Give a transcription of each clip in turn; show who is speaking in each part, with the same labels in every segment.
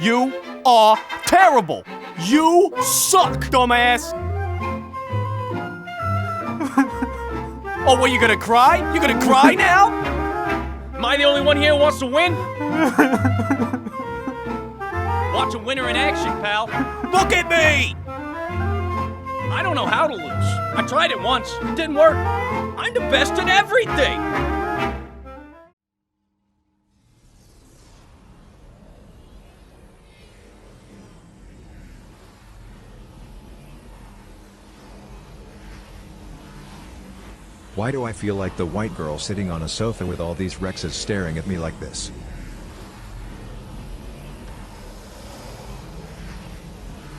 Speaker 1: You are terrible! You suck, dumbass! Oh, what, you gonna cry? You gonna cry now?
Speaker 2: Am I the only one here who wants to win? Watch a winner in action, pal.
Speaker 1: Look at me!
Speaker 2: I don't know how to lose. I tried it once. It didn't work. I'm the best at everything!
Speaker 3: Why do I feel like the white girl sitting on a sofa with all these Rexes staring at me like this?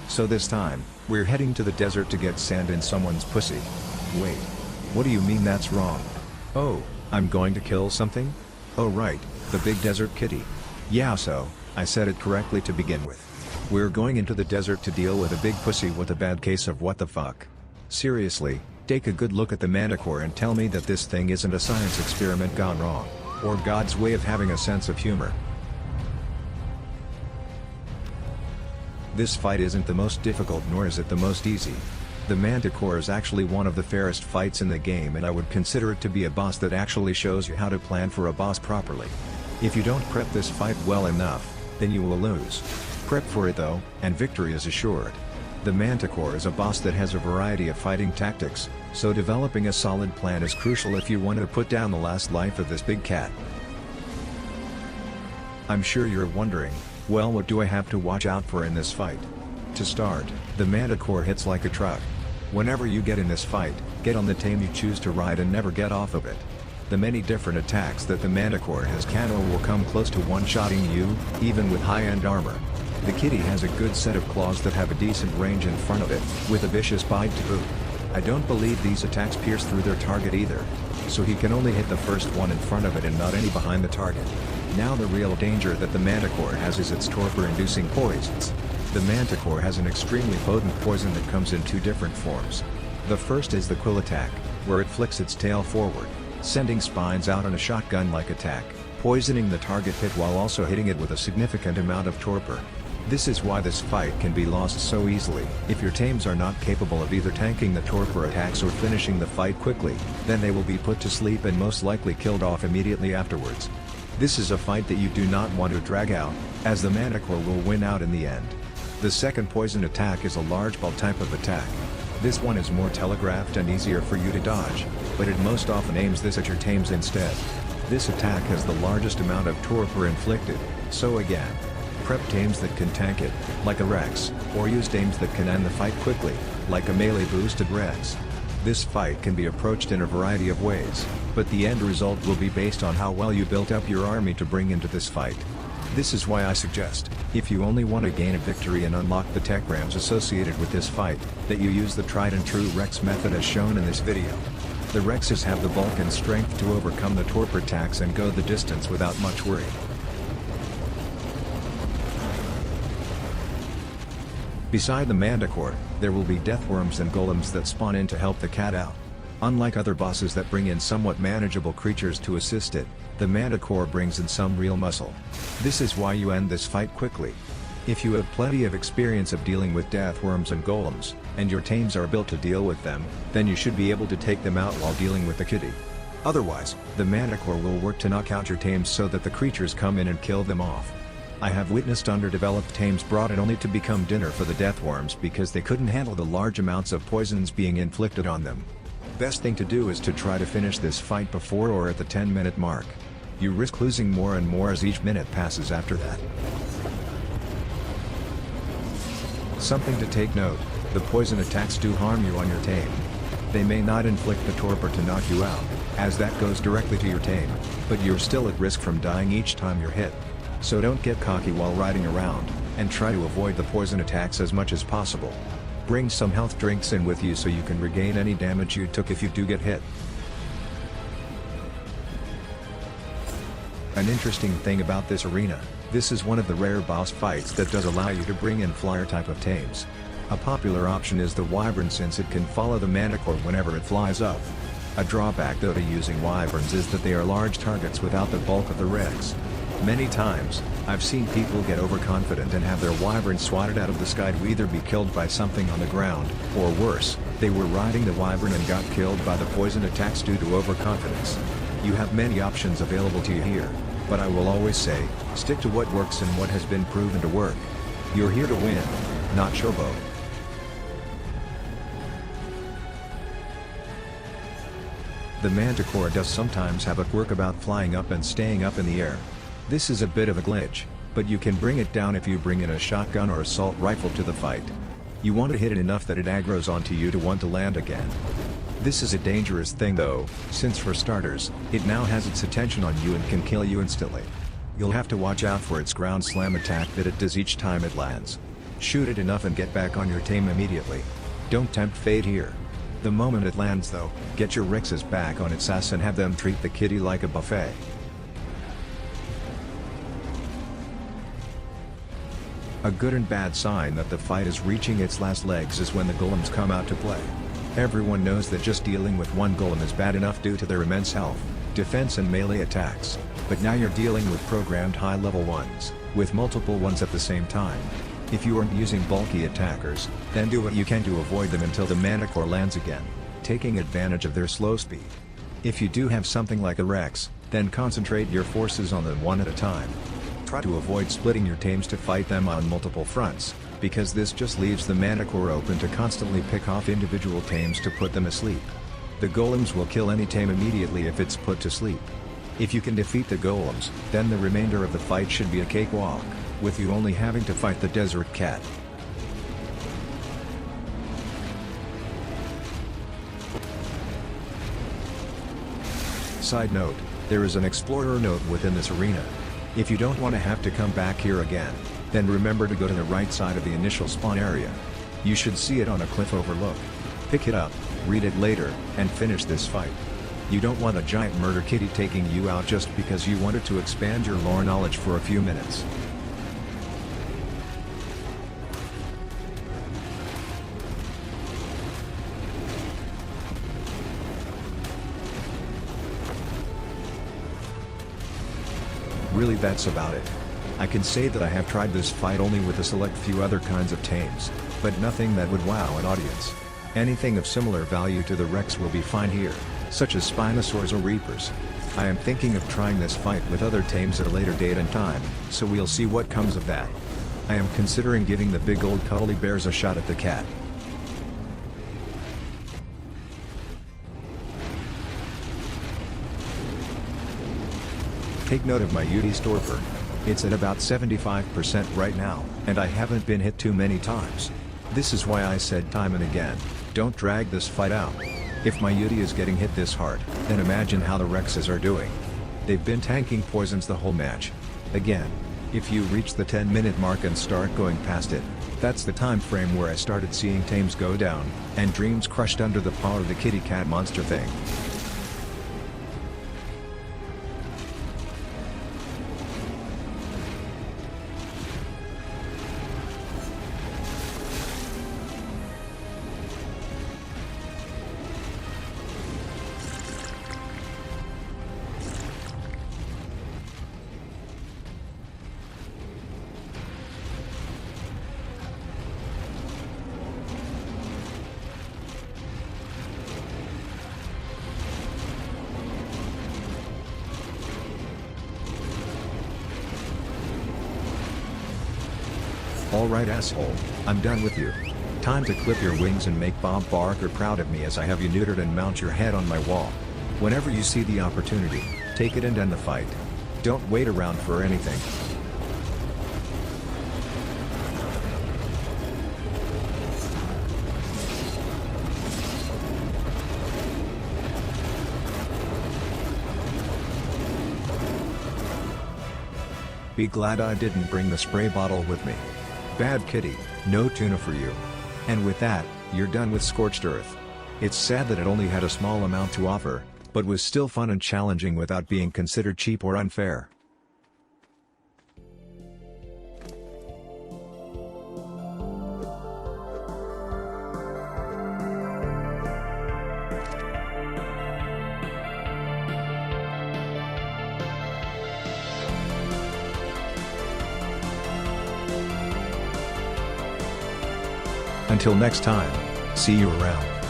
Speaker 3: So this time, we're heading to the desert to get sand in someone's pussy. Wait. What do you mean that's wrong? Oh, I'm going to kill something? Oh right, the big desert kitty. Yeah, so, I said it correctly to begin with. We're going into the desert to deal with a big pussy with a bad case of what the fuck. Seriously, take a good look at the Manticore and tell me that this thing isn't a science experiment gone wrong, or God's way of having a sense of humor. This fight isn't the most difficult nor is it the most easy. The Manticore is actually one of the fairest fights in the game, and I would consider it to be a boss that actually shows you how to plan for a boss properly. If you don't prep this fight well enough, then you will lose. Prep for it though, and victory is assured. The Manticore is a boss that has a variety of fighting tactics, so developing a solid plan is crucial if you want to put down the last life of this big cat. I'm sure you're wondering, well, what do I have to watch out for in this fight? To start, the Manticore hits like a truck. Whenever you get in this fight, get on the tame you choose to ride and never get off of it. The many different attacks that the Manticore has can or will come close to one-shotting you, even with high-end armor. The kitty has a good set of claws that have a decent range in front of it, with a vicious bite to boot. I don't believe these attacks pierce through their target either, so he can only hit the first one in front of it and not any behind the target. Now the real danger that the Manticore has is its torpor-inducing poisons. The Manticore has an extremely potent poison that comes in two different forms. The first is the quill attack, where it flicks its tail forward, sending spines out on a shotgun-like attack, poisoning the target pit while also hitting it with a significant amount of torpor. This is why this fight can be lost so easily. If your tames are not capable of either tanking the torpor attacks or finishing the fight quickly, then they will be put to sleep and most likely killed off immediately afterwards. This is a fight that you do not want to drag out, as the Manticore will win out in the end. The second poison attack is a large ball type of attack. This one is more telegraphed and easier for you to dodge, but it most often aims this at your tames instead. This attack has the largest amount of torpor inflicted, so again, prep tames that can tank it, like a Rex, or use tames that can end the fight quickly, like a melee boosted Rex. This fight can be approached in a variety of ways, but the end result will be based on how well you built up your army to bring into this fight. This is why I suggest, if you only want to gain a victory and unlock the techgrams associated with this fight, that you use the tried and true Rex method as shown in this video. The Rexes have the bulk and strength to overcome the torpor attacks and go the distance without much worry. Beside the Manticore, there will be deathworms and golems that spawn in to help the cat out. Unlike other bosses that bring in somewhat manageable creatures to assist it, the Manticore brings in some real muscle. This is why you end this fight quickly. If you have plenty of experience of dealing with deathworms and golems, and your tames are built to deal with them, then you should be able to take them out while dealing with the kitty. Otherwise, the Manticore will work to knock out your tames so that the creatures come in and kill them off. I have witnessed underdeveloped tames brought in only to become dinner for the deathworms because they couldn't handle the large amounts of poisons being inflicted on them. Best thing to do is to try to finish this fight before or at the 10-minute mark. You risk losing more and more as each minute passes after that. Something to take note, the poison attacks do harm you on your tame. They may not inflict the torpor to knock you out, as that goes directly to your tame, but you're still at risk from dying each time you're hit. So don't get cocky while riding around, and try to avoid the poison attacks as much as possible. Bring some health drinks in with you so you can regain any damage you took if you do get hit. An interesting thing about this arena, this is one of the rare boss fights that does allow you to bring in flyer type of tames. A popular option is the Wyvern since it can follow the Manticore whenever it flies up. A drawback though to using Wyverns is that they are large targets without the bulk of the Rex. Many times, I've seen people get overconfident and have their wyvern swatted out of the sky to either be killed by something on the ground, or worse, they were riding the wyvern and got killed by the poison attacks due to overconfidence. You have many options available to you here, but I will always say, stick to what works and what has been proven to work. You're here to win, not showboat. The Manticore does sometimes have a quirk about flying up and staying up in the air. This is a bit of a glitch, but you can bring it down if you bring in a shotgun or assault rifle to the fight. You want to hit it enough that it aggroes onto you to want to land again. This is a dangerous thing though, since for starters, it now has its attention on you and can kill you instantly. You'll have to watch out for its ground slam attack that it does each time it lands. Shoot it enough and get back on your tame immediately. Don't tempt fate here. The moment it lands though, get your Rexes back on its ass and have them treat the kitty like a buffet. A good and bad sign that the fight is reaching its last legs is when the golems come out to play. Everyone knows that just dealing with one golem is bad enough due to their immense health, defense and melee attacks, but now you're dealing with programmed high-level ones, with multiple ones at the same time. If you aren't using bulky attackers, then do what you can to avoid them until the Manticore lands again, taking advantage of their slow speed. If you do have something like a Rex, then concentrate your forces on them one at a time. Try to avoid splitting your tames to fight them on multiple fronts, because this just leaves the Manticore open to constantly pick off individual tames to put them asleep. The golems will kill any tame immediately if it's put to sleep. If you can defeat the golems, then the remainder of the fight should be a cakewalk, with you only having to fight the desert cat. Side note, there is an explorer note within this arena. If you don't want to have to come back here again, then remember to go to the right side of the initial spawn area. You should see it on a cliff overlook. Pick it up, read it later, and finish this fight. You don't want a giant murder kitty taking you out just because you wanted to expand your lore knowledge for a few minutes. Really, that's about it. I can say that I have tried this fight only with a select few other kinds of tames, but nothing that would wow an audience. Anything of similar value to the Rex will be fine here, such as Spinosaurs or Reapers. I am thinking of trying this fight with other tames at a later date and time, so we'll see what comes of that. I am considering giving the big old cuddly bears a shot at the cat. Take note of my UD Storper. It's at about 75% right now, and I haven't been hit too many times. This is why I said time and again, don't drag this fight out. If my UD is getting hit this hard, then imagine how the Rexes are doing. They've been tanking poisons the whole match. Again, if you reach the 10-minute mark and start going past it, that's the time frame where I started seeing tames go down, and dreams crushed under the paw of the kitty cat monster thing. Alright asshole, I'm done with you. Time to clip your wings and make Bob Barker proud of me as I have you neutered and mount your head on my wall. Whenever you see the opportunity, take it and end the fight. Don't wait around for anything. Be glad I didn't bring the spray bottle with me. Bad kitty, no tuna for you. And with that, you're done with Scorched Earth. It's sad that it only had a small amount to offer, but was still fun and challenging without being considered cheap or unfair. Until next time, see you around.